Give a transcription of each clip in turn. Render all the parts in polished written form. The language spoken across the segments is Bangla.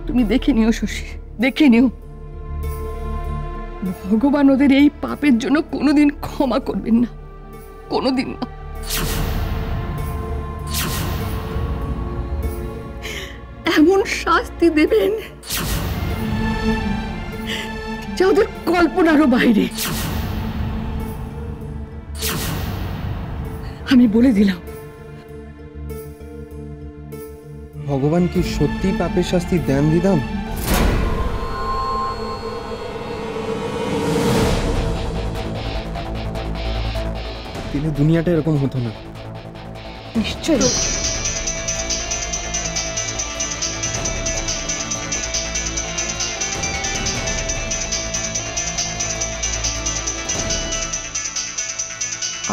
তুমি দেখে নিও শশী, দেখে নিও। ভগবান ওদের এই পাপের জন্য কোনোদিন ক্ষমা করবেন না, কোনোদিন না। এমন শাস্তি দেবেন যা ওদের কল্পনারও বাইরে। আমি বলে দিলাম। ভগবান কি সত্যি পাপের শাস্তি দেন দিদাম? দিলে দুনিয়াটা এরকম হতো না। নিশ্চয়।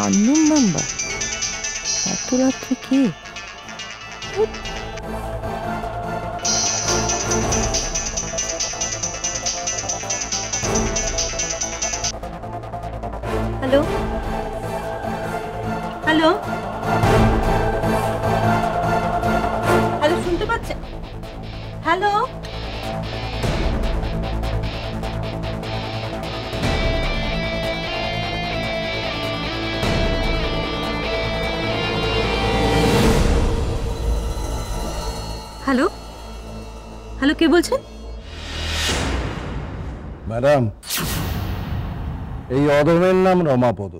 আননোন নাম্বার, এত রাত্রে কে? হ্যালো হ্যালো হ্যালো, শুনতে পাচ্ছেন? হ্যালো, হ্যালো হ্যালো, কে বলছেন? ম্যাডাম, এই অধমের নাম রমাপদ।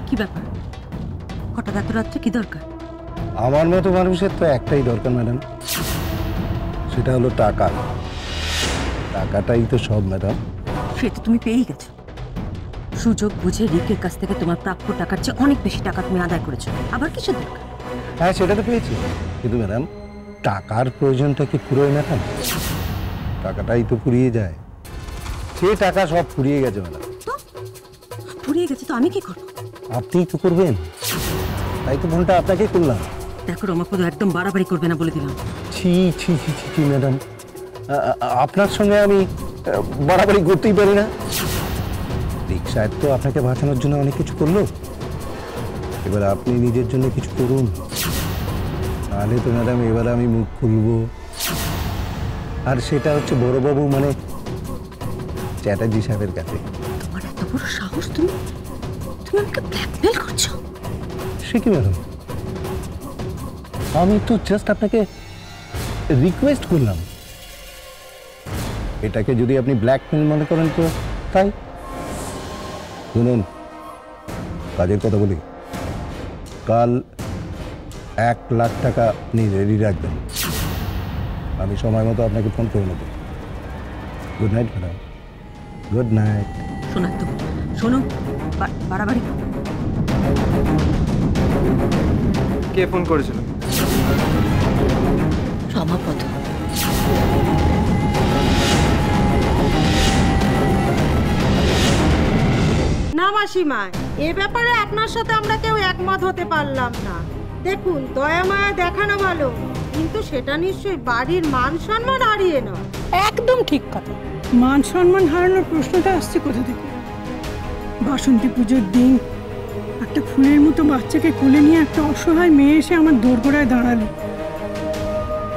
কি ব্যাপার, হঠাৎ এত রাত্রে কি দরকার? আমার মতো মানুষের তো একটাই দরকার ম্যাডাম, সেটা হলো টাকা। টাকাটাই তো সব ম্যাডাম। সে তো তুমি পেয়েই গেছো। সুযোগ বুঝে রিকের কাছ থেকে তোমার প্রাপ্য টাকার চেয়ে অনেক বেশি টাকা তুমি আদায় করেছো। আবার কিসের দরকার? হ্যাঁ, সেটা তো পেয়েছি, কিন্তু ম্যাডাম টাকার প্রয়োজনটা কি পুরোই ম্যাডাম? টাকাটাই তো ফুরিয়ে যায়। সে টাকা সব ফুরিয়ে গেছে ম্যাডাম। তো ফুরিয়ে গেছে তো আমি কি করবো? আপনিই তো করবেন, তাই তো ফোনটা আপনাকে করলাম। দেখো রমাপদ, একদম বাড়াবাড়ি করবে না বলে দিলাম। ছি ছি ছি ছি ছি ম্যাডাম, আপনার সঙ্গে আমি বাড়াবাড়ি করতেই পারি না। রিক্সায় তো আপনাকে বাঁচানোর জন্য অনেক কিছু করলো, এবার আপনি নিজের জন্য কিছু করুন, তাহলে তো ম্যাডাম এবার আমি মুখ খুলবো। আর সেটা হচ্ছে বড়বাবু মানে চ্যাটার্জি সাহেবের কাছে। তোমার এত বড় সাহস, তুমি তুমি আমাকে ব্ল্যাকমেল করছো? সে কি ম্যাডাম, আমি তো জাস্ট আপনাকে রিকোয়েস্ট করলাম। এটাকে যদি আপনি ব্ল্যাকমেল মনে করেন তো তাই। শুনুন, কাজের কথা বলি, কাল 1 লাখ টাকা আপনি রেডি রাখবেন, আমি সময় মতো আপনাকে ফোন করে নেব। Good night madam, good night. শোনো তো, শোনো, বাড়াবাড়ি। কে ফোন করেছিল? রমাপদ। না মাসিমা, এ ব্যাপারে আপনার সাথে আমরা কেউ একমত হতে পারলাম না। দেখুন, দয়া মায়া দেখানো ভালো, কিন্তু সেটা নিশ্চয়ই বাড়ির মান সম্মান হারিয়ে না। একদম ঠিক কথা। মান সম্মান হারানোর প্রশ্নটা আসছে কোথা থেকে? বাসন্তী পুজোর দিন একটা ফুলের মতো বাচ্চাকে কোলে নিয়ে একটা অসহায় মেয়ে এসে আমার দোরগোড়ায় দাঁড়ালো,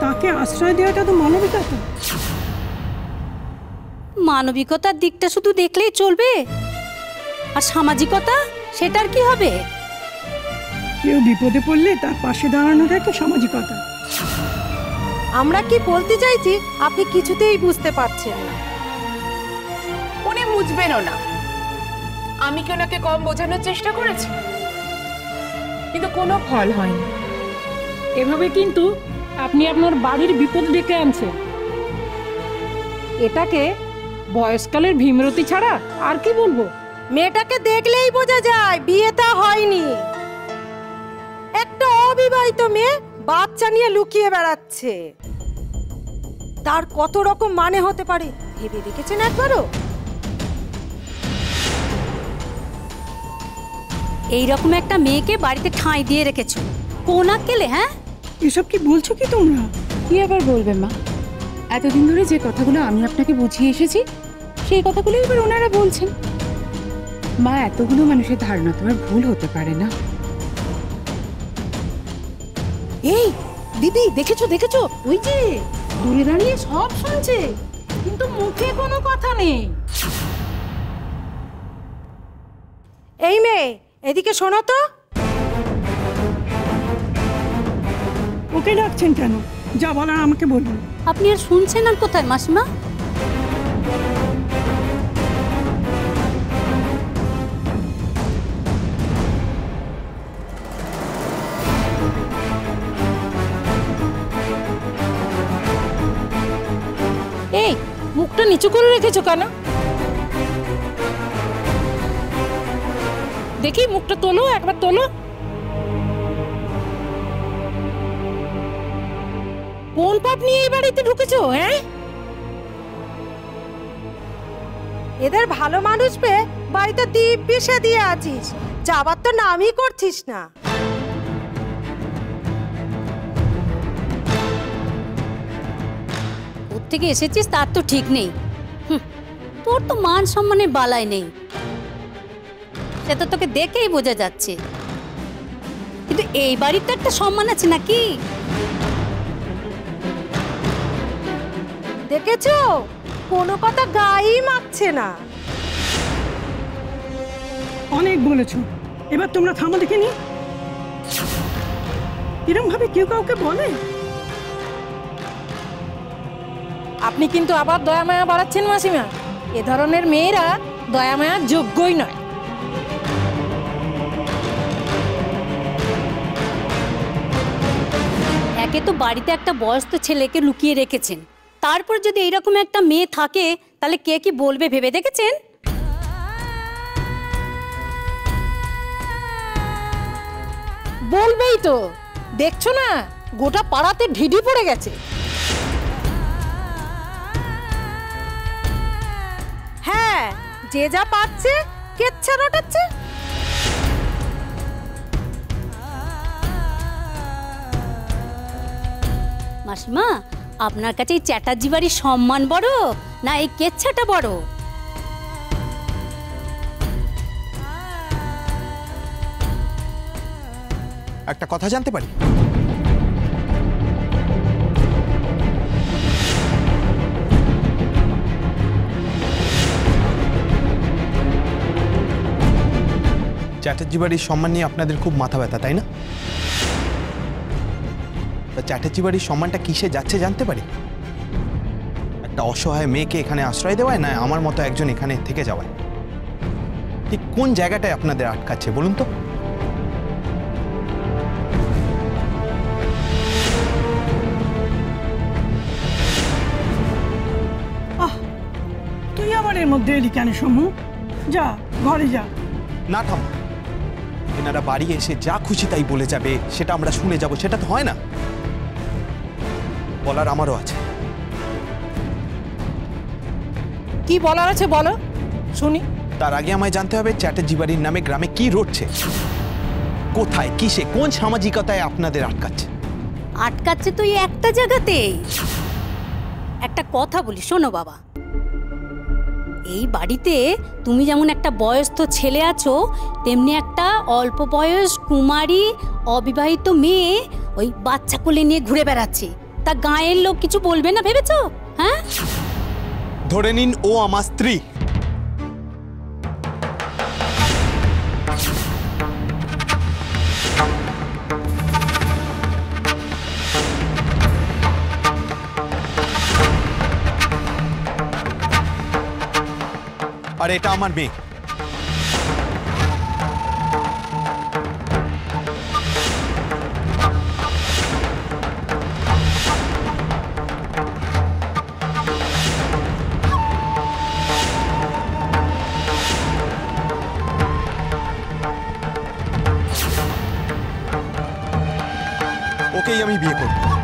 তাকে আশ্রয় দেওয়াটা তো মানবিকতা। মানবিকতার দিকটা শুধু দেখলেই চলবে? আর সামাজিকতা, সেটার কি হবে? কেউ বিপদে পড়লে তার পাশে দাঁড়ানোটাই তো সামাজিকতা। আমরা কি বলতে চাইছি আপনি কিছুতেই বুঝতে পারছেন না। উনি বুঝবেনও না। আমি কি ওনাকে কম বোঝানোর চেষ্টা করেছি? কিন্তু কোনো ফল হয়নি। এভাবে কিন্তু আপনি আপনার বাড়ির বিপদ ডেকে আনছেন। এটাকে বয়সকালের ভীমরতি ছাড়া আর কি বলবো? মেয়েটাকে দেখলেই বোঝা যায় বিয়েটা হয়নি। একটা অবিবাহিত মেয়ে বাচ্চা নিয়ে লুকিয়ে বেড়াচ্ছে, তার কত রকম মানে হতে পারে ভেবে দেখেছেন একবারও? এইরকম একটা মেয়েকে বাড়িতে ঠাঁই দিয়ে রেখেছো, কোন আক্কেলে? হ্যাঁ, এসব কি বলছো কি তোমরা? কি আবার বলবে মা? এতদিন ধরে যে কথাগুলো আমি আপনাকে বুঝিয়ে এসেছি, সেই কথাগুলো এবার ওনারা বলছেন। মা, এতগুলো মানুষের ধারণা তোমার ভুল হতে পারে না। এই দিদি, দেখেছো দেখেছো, ওই যে দূরে দাঁড়িয়ে সব শুনছে, কিন্তু মুখে কোনো কথা নেই। এই মেয়ে, এদিকে শোনো তো। ওকে ডাকছেন কেন? যা বলার আমাকে বলুন। আপনি আর শুনছেন না কোথায় মাসিমা? এই মুখটা নিচু করে রেখেছো কেন? দেখি মুখটা তোলো, একবার তোলো। কোন পাপ নিয়ে এই বাড়িতে ঢুকেছো? হ্যাঁ, এদের ভালো মানুষ পেয়ে বাড়িতে দিব্যি দিয়ে আছিস, যাবার তো নামই করছিস না। থেকে এসেছিস তার তো ঠিক নেই। তোর তো মান সম্মানের বালাই নেই, সে তো তোকে দেখেই বোঝা যাচ্ছে। কিন্তু এই বাড়িতে একটা সম্মান আছে নাকি? দেখেছো, কোনো কথা গায়েই মাখছে না। অনেক বলেছো, এবার তোমরা থামো দেখে নি। এরকম ভাবে কেউ কাউকে বলে? আপনি কিন্তু আবার দয়া মায়া বাড়াচ্ছেন মাসিমা। এ ধরনের মেয়েরা দয়া মায়ার যোগ্যই নয়। একে তো বাড়িতে একটা বয়স্ক ছেলেকে লুকিয়ে রেখেছেন, তারপর যদি এইরকম একটা মেয়ে থাকে তাহলে কে কি বলবে ভেবে দেখেছেন? বলবেই তো, দেখছো না গোটা পাড়াতে ঢিঢি পড়ে গেছে। হ্যাঁ, যে যা পাচ্ছে কেচ্ছা রটাচ্ছে। মাসিমা, আপনার কাছে এই চ্যাটার্জি বাড়ির সম্মান বড় না এই কেচ্ছাটা বড়? একটা কথা জানতে পারি? চ্যাটার্জি বাড়ির সম্মান নিয়ে আপনাদের খুব মাথা ব্যথা, তাই না? চ্যাটার্জি বাড়ির সম্মানটা কিসে যাচ্ছে জানতে পারি? একটা অসহায় মেয়েকে এখানে আশ্রয় দেওয়ায়, না আমার মতো একজন এখানে থেকে যাওয়ায়? ঠিক কোন জায়গাটায় আপনাদের আটকাচ্ছে বলুন তো? তুই আবার এর মধ্যে এলি কেন সমু? যা ঘরে যা। না থাম, এনারা বাড়ি এসে যা খুশি তাই বলে যাবে, সেটা আমরা শুনে যাব, সেটা তো হয় না। বলার আমারও আছে। কি বলার আছে বলো শুনি। তার আগে আমায় জানতে হবে চ্যাটার্জি বাড়ির নামে গ্রামে কি রটছে, কোথায়, কিসে, কোন সামাজিকতায় আপনাদের আটকাচ্ছে? আটকাচ্ছে তো এই একটা জায়গাতেই। একটা কথা বলি শোনো বাবা, এই বাড়িতে তুমি যেমন একটা বয়স্ক ছেলে আছো, তেমনি একটা অল্প বয়স কুমারী অবিবাহিত মেয়ে ওই বাচ্চা কোলে নিয়ে ঘুরে বেড়াচ্ছে। তা গাঁয়ের লোক কিছু বলবে না ভেবেছো? হ্যাঁ, ধরে নিন ও আমার স্ত্রী। আর এটা আমার মেয়ে। ওকেই আমি বিয়ে করব।